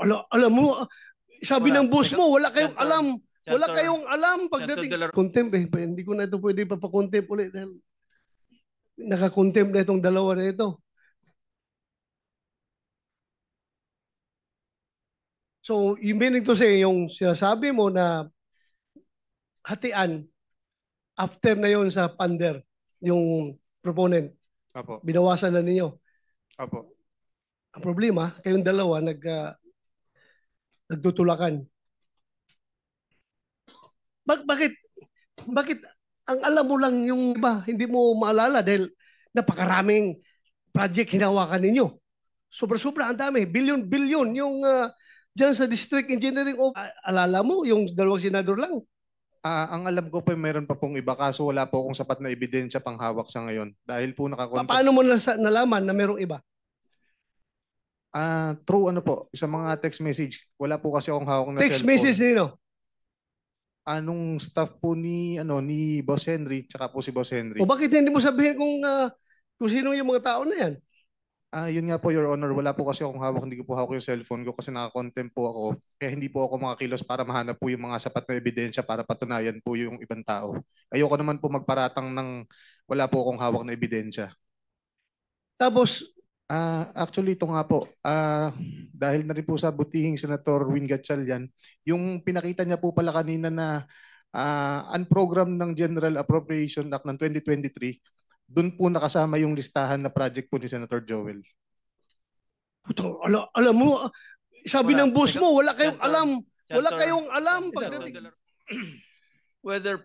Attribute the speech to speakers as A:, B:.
A: Alam mo, sabi
B: Wala.
A: ng boss mo, wala kayong
B: Senator-
A: alam. Wala
B: Senator-
A: kayong alam
B: Senator
A: pagdating.
B: De La-
A: Contempt eh. Hindi ko na ito pwede papakontempt ulit dahil nakakontempt na itong dalawa na ito. So, yung meaning to say, yung sinasabi mo na hatian, after na yon sa pander, yung proponent,
C: Apo.
A: binawasan na ninyo.
C: Apo.
A: Ang problema, kayong dalawa nagtutulakan. Bakit? Bakit ang alam mo lang yung iba, hindi mo maalala dahil napakaraming project hinawakan ninyo. Sobra-sobra, ang dami. Bilyon-bilyon yung dyan sa District Engineering alala mo, yung dalawang senador lang.
C: Ang alam ko po meron pa pong iba kaso wala po akong sapat na ebidensya pang hawak sa ngayon. Dahil po nakakontact.
A: Paano mo nalaman na merong iba?
C: Through ano po, sa mga text message. Wala po kasi akong hawak na
A: Text
C: cellphone.
A: message nino?
C: Anong staff po ni Boss Henry tsaka po si Boss Henry.
A: O bakit hindi mo sabihin kung sino yung mga tao na yan?
C: Yun nga po, Your Honor, wala po kasi akong hawak, hindi ko po hawak yung cellphone ko kasi naka-contempt po ako. Kaya hindi po ako makakilos para mahanap po yung mga sapat na ebidensya para patunayan po yung ibang tao. Ayoko naman po magparatang ng wala po akong hawak na ebidensya.
A: Tapos,
C: Actually, ito nga po, dahil na rin po sa butihing Senator Win Gatchalian, yung pinakita niya po pala kanina na unprogram ng General Appropriation Act ng 2023, doon po nakasama yung listahan na project po ni Senator Joel.
A: alam mo, sabi
B: Wala.
A: ng boss mo, wala kayong
B: Senator-
A: alam. Wala
B: Senator-
A: kayong alam
B: Senator
A: pagdating.
B: De La- Whether